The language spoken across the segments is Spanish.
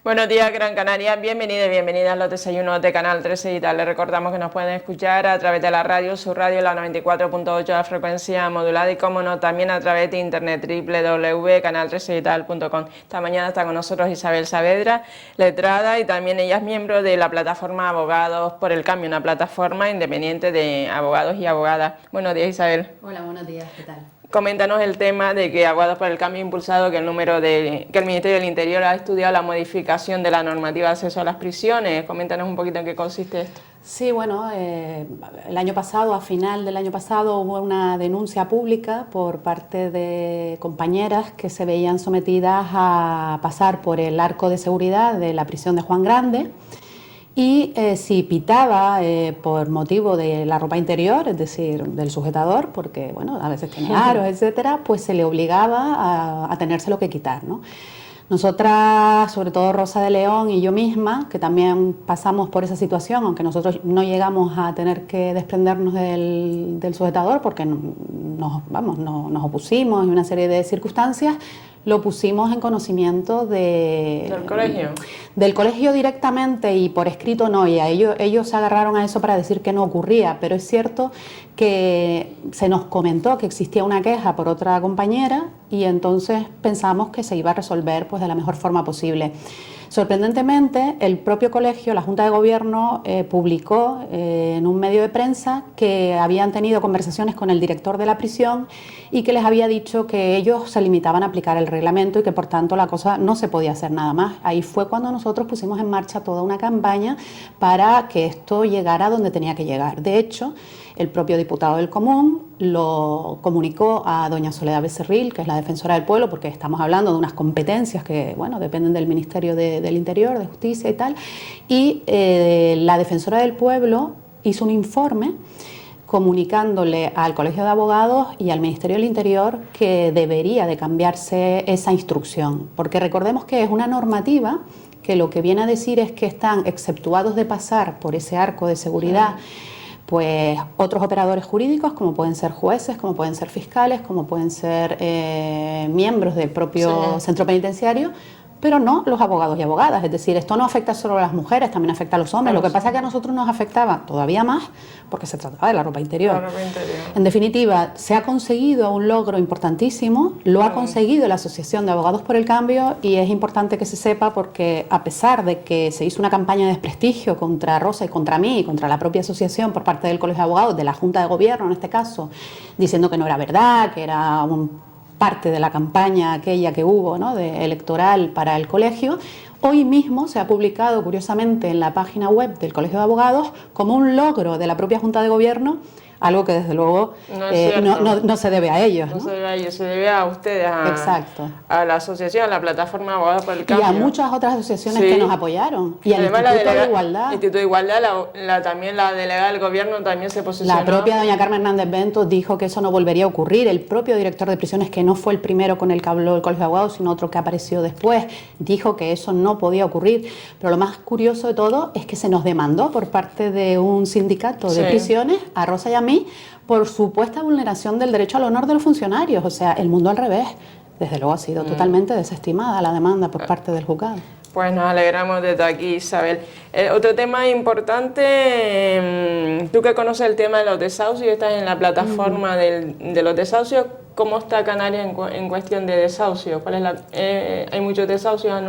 Buenos días, Gran Canaria. Bienvenidos y bienvenidas a los desayunos de Canal 13 Digital. Les recordamos que nos pueden escuchar a través de la radio, su radio, la 94.8 de la frecuencia modulada y, como no, también a través de internet www.canal13digital.com. Esta mañana está con nosotros Isabel Saavedra, letrada, y también ella es miembro de la plataforma Abogados por el Cambio, una plataforma independiente de abogados y abogadas. Buenos días, Isabel. Hola, buenos días, ¿qué tal? Coméntanos el tema de que Abogados por el Cambio ha impulsado que el Ministerio del Interior ha estudiado la modificación de la normativa de acceso a las prisiones. Coméntanos un poquito en qué consiste esto. Sí, bueno, el año pasado, a final del año pasado, hubo una denuncia pública por parte de compañeras que se veían sometidas a pasar por el arco de seguridad de la prisión de Juan Grande. Y si pitaba por motivo de la ropa interior, es decir, del sujetador, porque bueno, a veces tenía aros, etcétera, pues se le obligaba a tenérselo que quitar, ¿no? Nosotras, sobre todo Rosa de León y yo misma, que también pasamos por esa situación, aunque nosotros no llegamos a tener que desprendernos del sujetador porque nos opusimos en una serie de circunstancias, lo pusimos en conocimiento ¿Del colegio? Del colegio directamente, y por escrito no, y a ellos se agarraron a eso para decir que no ocurría, pero es cierto que se nos comentó que existía una queja por otra compañera y entonces pensamos que se iba a resolver pues de la mejor forma posible. Sorprendentemente, el propio colegio, la Junta de Gobierno, publicó en un medio de prensa que habían tenido conversaciones con el director de la prisión y que les había dicho que ellos se limitaban a aplicar el reglamento y que por tanto la cosa no se podía hacer nada más. Ahí fue cuando nosotros pusimos en marcha toda una campaña para que esto llegara donde tenía que llegar. De hecho, el propio diputado del Común lo comunicó a doña Soledad Becerril, que es la defensora del pueblo, porque estamos hablando de unas competencias que, bueno, dependen del Ministerio del Interior, de Justicia y tal, y la defensora del pueblo hizo un informe comunicándole al Colegio de Abogados y al Ministerio del Interior que debería de cambiarse esa instrucción, porque recordemos que es una normativa que lo que viene a decir es que están exceptuados de pasar por ese arco de seguridad pues otros operadores jurídicos, como pueden ser jueces, como pueden ser fiscales, como pueden ser miembros del propio centro penitenciario, pero no los abogados y abogadas. Es decir, esto no afecta solo a las mujeres, también afecta a los hombres. Lo que pasa es que a nosotros nos afectaba todavía más porque se trataba de la ropa interior. En definitiva, se ha conseguido un logro importantísimo, lo ha conseguido la Asociación de Abogados por el Cambio, y es importante que se sepa porque, a pesar de que se hizo una campaña de desprestigio contra Rosa y contra mí y contra la propia asociación por parte del Colegio de Abogados, de la Junta de Gobierno en este caso, diciendo que no era verdad, que era parte de la campaña aquella que hubo, ¿no?, electoral para el colegio, hoy mismo se ha publicado, curiosamente, en la página web del Colegio de Abogados como un logro de la propia Junta de Gobierno, algo que desde luego no se debe a ellos. No se debe a ellos, se debe a ustedes, Exacto, a la asociación, a la plataforma Abogados por el Cambio. Y a muchas otras asociaciones que nos apoyaron. Y al Instituto de Igualdad. El Instituto de Igualdad, también la delegada del Gobierno también se posicionó. La propia doña Carmen Hernández Bento dijo que eso no volvería a ocurrir. El propio director de prisiones, que no fue el primero con el que habló el Colegio de Abogados, sino otro que apareció después, dijo que eso no podía ocurrir. Pero lo más curioso de todo es que se nos demandó por parte de un sindicato de prisiones, a Rosa y a mí, por supuesta vulneración del derecho al honor de los funcionarios. O sea, el mundo al revés. Desde luego ha sido totalmente desestimada la demanda por parte del juzgado. Pues nos alegramos desde aquí, Isabel. Otro tema importante, tú que conoces el tema de los desahucios, estás en la plataforma de los desahucios, ¿cómo está Canarias en cuestión de desahucios? ¿Hay muchos desahucios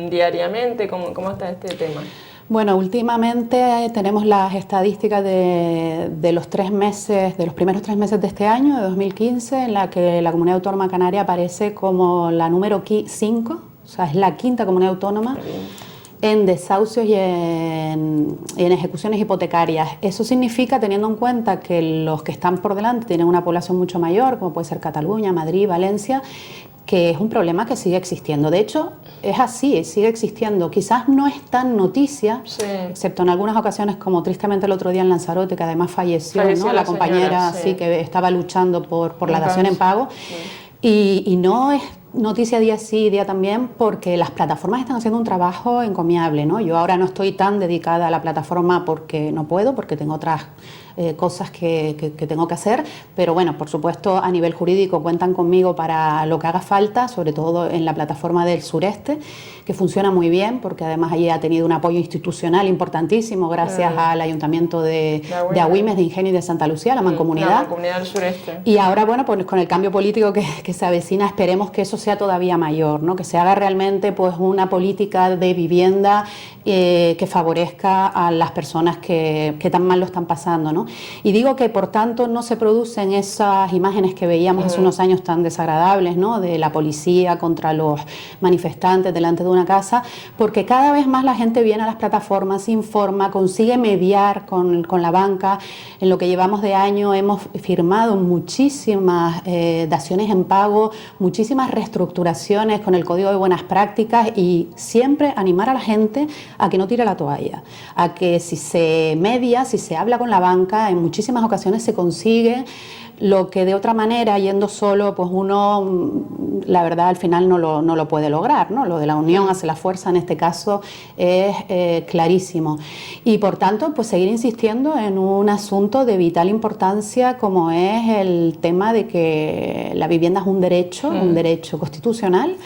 diariamente? ¿Cómo está este tema? Bueno, últimamente tenemos las estadísticas de los 3 meses, de los primeros 3 meses de este año, de 2015, en la que la Comunidad Autónoma Canaria aparece como la número 5, o sea, es la 5ª comunidad autónoma en desahucios y en ejecuciones hipotecarias. Eso significa, teniendo en cuenta que los que están por delante tienen una población mucho mayor, como puede ser Cataluña, Madrid, Valencia, que es un problema que sigue existiendo. De hecho, es así, sigue existiendo. Quizás no es tan noticia, excepto en algunas ocasiones, como tristemente el otro día en Lanzarote, que además falleció, ¿no?, la compañera que estaba luchando por la dación en pago. Y no es noticia día sí, día también, porque las plataformas están haciendo un trabajo encomiable, ¿no? Yo ahora no estoy tan dedicada a la plataforma porque no puedo, porque tengo otras cosas que tengo que hacer, pero bueno, por supuesto a nivel jurídico cuentan conmigo para lo que haga falta, sobre todo en la plataforma del sureste, que funciona muy bien porque además allí ha tenido un apoyo institucional importantísimo gracias al Ayuntamiento de Agüimes, de Ingenio y de Santa Lucía, la Mancomunidad. La Mancomunidad del Sureste. Y ahora, bueno, pues con el cambio político que se avecina, esperemos que eso sea todavía mayor, ¿no? Que se haga realmente pues una política de vivienda que favorezca a las personas que tan mal lo están pasando, ¿no? Y digo que por tanto no se producen esas imágenes que veíamos hace unos años tan desagradables, ¿no? De la policía contra los manifestantes delante de una casa, porque cada vez más la gente viene a las plataformas, se informa, consigue mediar con la banca. En lo que llevamos de año hemos firmado muchísimas daciones en pago, muchísimas reestructuraciones con el Código de Buenas Prácticas y siempre animar a la gente a que no tire la toalla, a que si se media, si se habla con la banca, en muchísimas ocasiones se consigue lo que de otra manera, yendo solo, pues uno, la verdad, al final no lo puede lograr, ¿no? Lo de la unión hace la fuerza en este caso es clarísimo. Y por tanto, pues seguir insistiendo en un asunto de vital importancia como es el tema de que la vivienda es un derecho constitucional,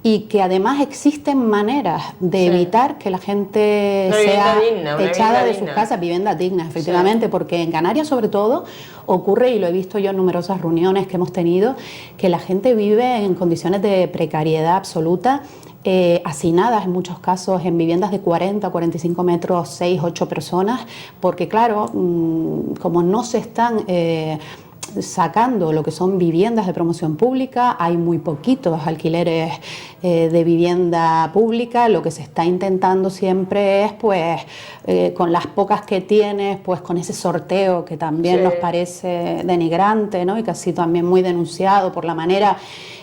y que además existen maneras de evitar que la gente sea echada de sus casas, vivienda digna, efectivamente, porque en Canarias sobre todo ocurre, y lo he visto yo en numerosas reuniones que hemos tenido, que la gente vive en condiciones de precariedad absoluta, hacinadas en muchos casos en viviendas de 40 o 45 metros, 6, 8 personas, porque claro, como no se están sacando lo que son viviendas de promoción pública, hay muy poquitos alquileres de vivienda pública, lo que se está intentando siempre es pues con las pocas que tienes, pues con ese sorteo que también nos parece denigrante, ¿no? Y que ha sido también muy denunciado por la manera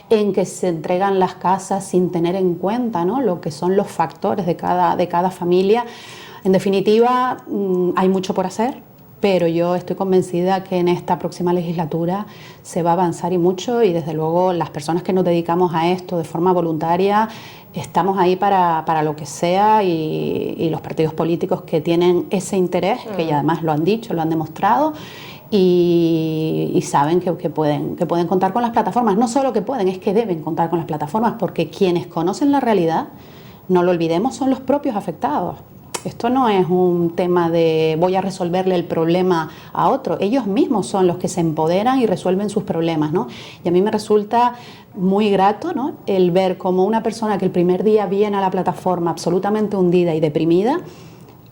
en que se entregan las casas sin tener en cuenta, ¿no? Lo que son los factores de cada familia. En definitiva, hay mucho por hacer, pero yo estoy convencida que en esta próxima legislatura se va a avanzar y mucho, y desde luego las personas que nos dedicamos a esto de forma voluntaria estamos ahí para lo que sea, y los partidos políticos que tienen ese interés, que ya además lo han dicho, lo han demostrado, y saben que pueden contar con las plataformas. No solo que pueden, es que deben contar con las plataformas, porque quienes conocen la realidad, no lo olvidemos, son los propios afectados. Esto no es un tema de voy a resolverle el problema a otro. Ellos mismos son los que se empoderan y resuelven sus problemas, ¿no? Y a mí me resulta muy grato, ¿no?, el ver cómo una persona que el primer día viene a la plataforma absolutamente hundida y deprimida,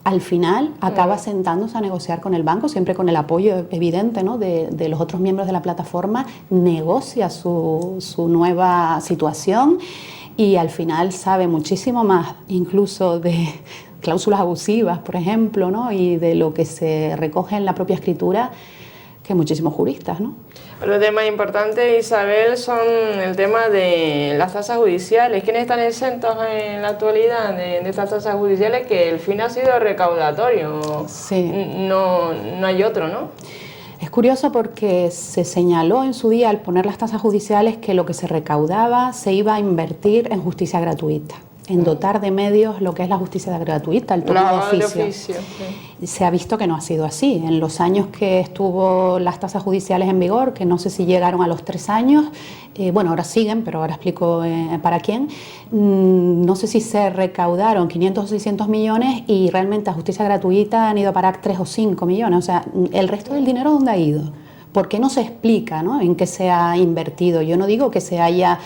al final acaba sentándose a negociar con el banco, siempre con el apoyo evidente, ¿no?, de los otros miembros de la plataforma, negocia su nueva situación y al final sabe muchísimo más, incluso de cláusulas abusivas, por ejemplo, ¿no?, y de lo que se recoge en la propia escritura, que muchísimos juristas, ¿no? Los temas importantes, Isabel, son el tema de las tasas judiciales. ¿Quiénes están exentos en la actualidad de estas tasas judiciales? Que el fin ha sido recaudatorio. Sí. No hay otro, ¿no? Es curioso porque se señaló en su día, al poner las tasas judiciales, que lo que se recaudaba se iba a invertir en justicia gratuita, en dotar de medios lo que es la justicia gratuita, el turno de oficio. Sí. Se ha visto que no ha sido así. En los años que estuvo las tasas judiciales en vigor, que no sé si llegaron a los 3 años, bueno, ahora siguen, pero ahora explico para quién, no sé si se recaudaron 500 o 600 millones y realmente a justicia gratuita han ido a parar 3 o 5 millones. O sea, ¿el resto del dinero dónde ha ido? ¿Por qué no se explica, ¿no?, en qué se ha invertido? Yo no digo que se haya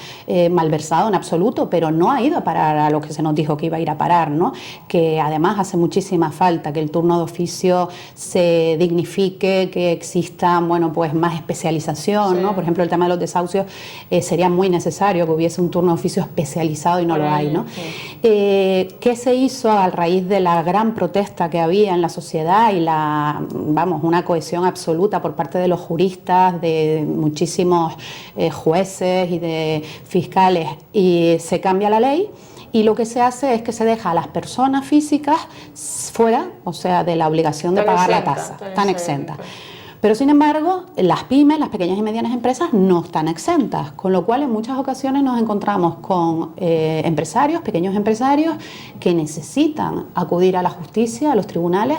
malversado en absoluto, pero no ha ido a parar a lo que se nos dijo que iba a ir a parar, ¿no? Que además hace muchísima falta que el turno de oficio se dignifique, que exista, bueno, pues más especialización, ¿no? Por ejemplo, el tema de los desahucios sería muy necesario que hubiese un turno de oficio especializado y no lo hay, ¿no? ¿Qué se hizo a raíz de la gran protesta que había en la sociedad y una cohesión absoluta por parte de los juristas, de muchísimos jueces y de fiscales, y se cambia la ley y lo que se hace es que se deja a las personas físicas fuera, o sea, de la obligación de pagar la tasa, tan exenta. Pero sin embargo, las pymes, las pequeñas y medianas empresas, no están exentas, con lo cual en muchas ocasiones nos encontramos con empresarios, pequeños empresarios, que necesitan acudir a la justicia, a los tribunales,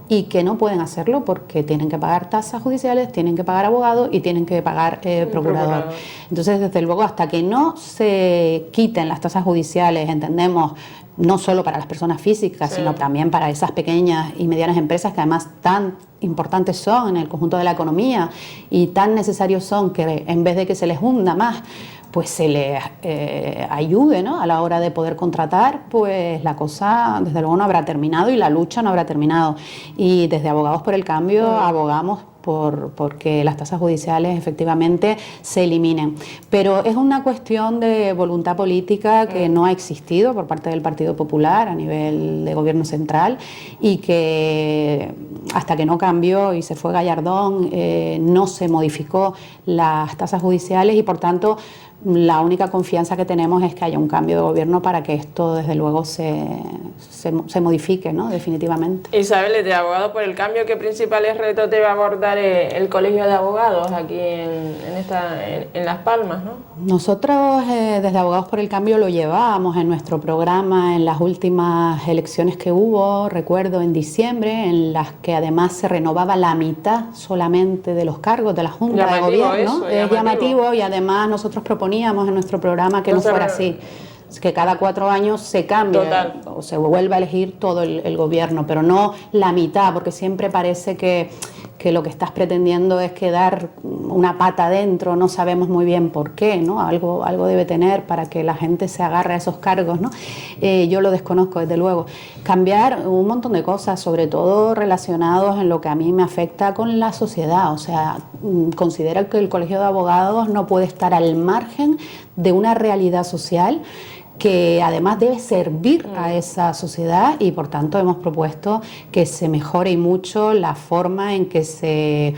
y que no pueden hacerlo porque tienen que pagar tasas judiciales, tienen que pagar abogados y tienen que pagar procurador. Entonces, desde luego, hasta que no se quiten las tasas judiciales, entendemos, no solo para las personas físicas, sino también para esas pequeñas y medianas empresas que además tan importantes son en el conjunto de la economía y tan necesarios son que en vez de que se les hunda más, pues se les ayude, ¿no?, a la hora de poder contratar, pues la cosa desde luego no habrá terminado y la lucha no habrá terminado. Y desde Abogados por el Cambio abogamos porque las tasas judiciales efectivamente se eliminen. Pero es una cuestión de voluntad política que no ha existido por parte del Partido Popular a nivel de gobierno central y que hasta que no cambió y se fue Gallardón no se modificó las tasas judiciales y por tanto la única confianza que tenemos es que haya un cambio de gobierno para que esto desde luego se modifique, ¿no?, definitivamente. Isabel, de Abogados por el Cambio, ¿qué principales retos debe abordar el Colegio de Abogados aquí en Las Palmas, ¿no? Nosotros desde Abogados por el Cambio lo llevábamos en nuestro programa en las últimas elecciones que hubo, recuerdo en diciembre, en las que además se renovaba la mitad solamente de los cargos de la Junta de Gobierno. Es llamativo y además nosotros proponíamos en nuestro programa que no fuera así, que cada 4 años se cambie o se vuelva a elegir todo el gobierno, pero no la mitad, porque siempre parece que lo que estás pretendiendo es quedar una pata adentro, no sabemos muy bien por qué, ¿no? Algo debe tener para que la gente se agarre a esos cargos, ¿no? Yo lo desconozco, desde luego. Cambiar un montón de cosas, sobre todo relacionados en lo que a mí me afecta con la sociedad, o sea, considero que el Colegio de Abogados no puede estar al margen de una realidad social que además debe servir a esa sociedad y por tanto hemos propuesto que se mejore y mucho la forma en que se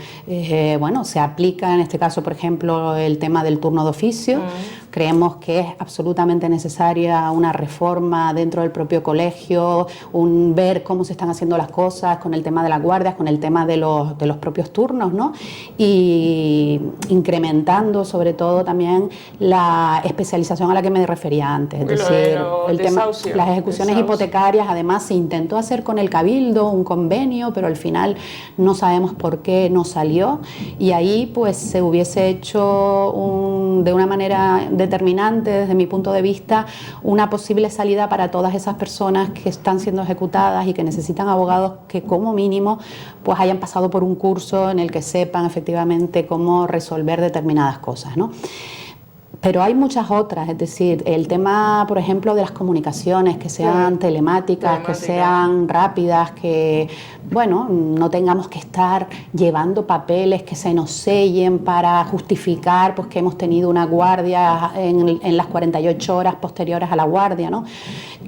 aplica en este caso, por ejemplo, el tema del turno de oficio. Creemos que es absolutamente necesaria una reforma dentro del propio colegio, ver cómo se están haciendo las cosas con el tema de las guardias, con el tema de los propios turnos, ¿no? Y incrementando sobre todo también la especialización a la que me refería antes. Es decir, el tema, las ejecuciones hipotecarias, además se intentó hacer con el Cabildo un convenio, pero al final no sabemos por qué no salió y ahí pues se hubiese hecho de una manera determinante desde mi punto de vista una posible salida para todas esas personas que están siendo ejecutadas y que necesitan abogados que como mínimo pues hayan pasado por un curso en el que sepan efectivamente cómo resolver determinadas cosas, ¿no? Pero hay muchas otras, es decir, el tema, por ejemplo, de las comunicaciones, que sean telemáticas, que sean rápidas, que, bueno, no tengamos que estar llevando papeles que se nos sellen para justificar pues, que hemos tenido una guardia en las 48 horas posteriores a la guardia, ¿no?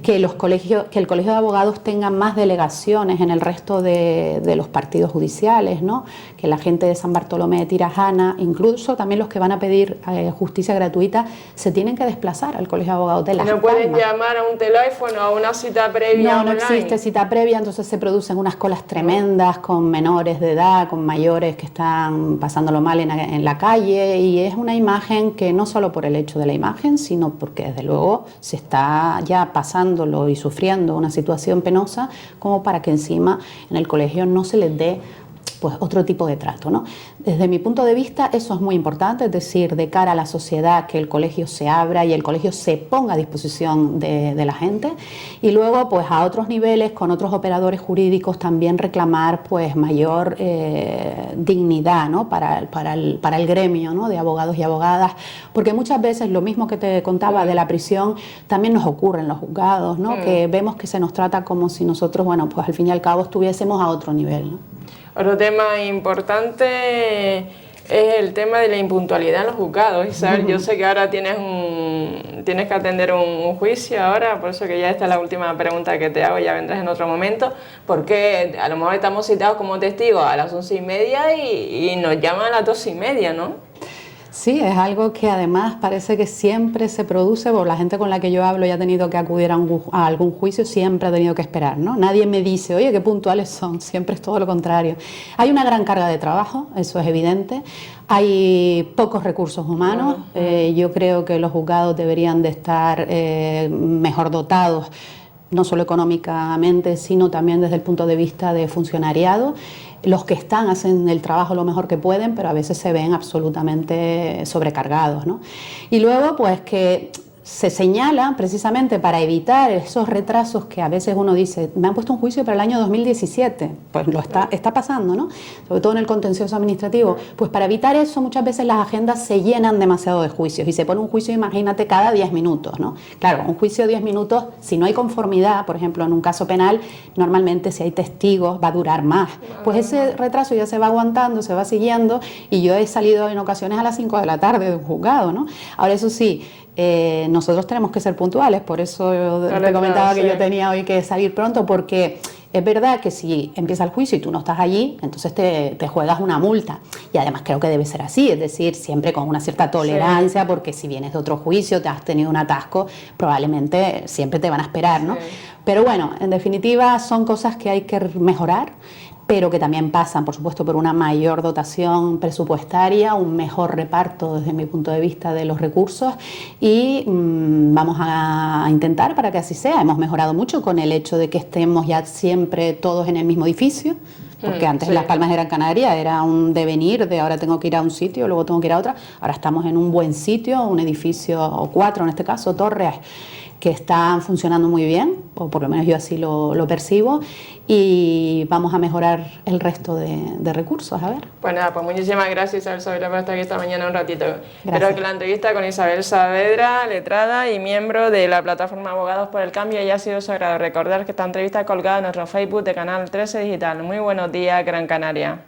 Que el Colegio de Abogados tenga más delegaciones en el resto de los partidos judiciales, ¿no? Que la gente de San Bartolomé de Tirajana, incluso también los que van a pedir justicia gratuita, se tienen que desplazar al Colegio de Abogados de Las Palmas. ¿No pueden llamar a un teléfono, a una cita previa? No existe cita previa, entonces se producen unas colas tremendas con menores de edad, con mayores que están pasándolo mal en la calle y es una imagen que no solo por el hecho de la imagen, sino porque desde luego se está ya pasándolo y sufriendo una situación penosa como para que encima en el colegio no se les dé pues otro tipo de trato, ¿no? Desde mi punto de vista eso es muy importante, es decir, de cara a la sociedad que el colegio se abra y el colegio se ponga a disposición de la gente y luego pues a otros niveles con otros operadores jurídicos también reclamar pues mayor dignidad, ¿no? para el gremio, ¿no? De abogados y abogadas, porque muchas veces lo mismo que te contaba de la prisión también nos ocurre en los juzgados, ¿no? Que vemos que se nos trata como si nosotros, bueno, pues al fin y al cabo estuviésemos a otro nivel, ¿no? Otro tema importante es el tema de la impuntualidad en los juzgados. Isabel, yo sé que ahora tienes que atender un juicio ahora, por eso que ya esta es la última pregunta que te hago, ya vendrás en otro momento, porque a lo mejor estamos citados como testigos a las 11:30 y nos llaman a las 2:30, ¿no? Sí, es algo que además parece que siempre se produce, porque la gente con la que yo hablo ya ha tenido que acudir a algún juicio, siempre ha tenido que esperar, ¿no? Nadie me dice, oye, qué puntuales son, siempre es todo lo contrario. Hay una gran carga de trabajo, eso es evidente, hay pocos recursos humanos, yo creo que los juzgados deberían de estar mejor dotados, no solo económicamente, sino también desde el punto de vista de funcionariado. Los que están hacen el trabajo lo mejor que pueden, pero a veces se ven absolutamente sobrecargados, ¿no? Y luego, pues que se señala precisamente para evitar esos retrasos que a veces uno dice, me han puesto un juicio para el año 2017, pues lo está pasando, ¿no? Sobre todo en el contencioso administrativo. Pues para evitar eso muchas veces las agendas se llenan demasiado de juicios y se pone un juicio, imagínate, cada 10 minutos, ¿no? Claro, un juicio de 10 minutos, si no hay conformidad, por ejemplo, en un caso penal, normalmente si hay testigos va a durar más. Pues ese retraso ya se va aguantando, se va siguiendo y yo he salido en ocasiones a las 5 de la tarde de un juzgado, ¿no? Ahora eso sí, nosotros tenemos que ser puntuales, por eso te comentaba que yo tenía hoy que salir pronto, porque es verdad que si empieza el juicio y tú no estás allí, entonces te juegas una multa. Y además creo que debe ser así, es decir, siempre con una cierta tolerancia, porque si vienes de otro juicio, te has tenido un atasco, probablemente siempre te van a esperar, ¿no? Pero bueno, en definitiva son cosas que hay que mejorar, pero que también pasan, por supuesto, por una mayor dotación presupuestaria, un mejor reparto desde mi punto de vista de los recursos y vamos a intentar para que así sea. Hemos mejorado mucho con el hecho de que estemos ya siempre todos en el mismo edificio, porque antes Las Palmas de Gran Canaria era un devenir de ahora tengo que ir a un sitio, luego tengo que ir a otra, ahora estamos en un buen sitio, un edificio, o 4 en este caso, torres, que están funcionando muy bien, o por lo menos yo así lo percibo, y vamos a mejorar el resto de recursos, a ver. Pues nada, pues muchísimas gracias, Isabel Saavedra, por estar aquí esta mañana un ratito. Gracias. Espero que la entrevista con Isabel Saavedra, letrada y miembro de la plataforma Abogados por el Cambio, haya sido sagrado. Recordar que esta entrevista es colgada en nuestro Facebook de Canal 13 Digital. Muy buenos días, Gran Canaria.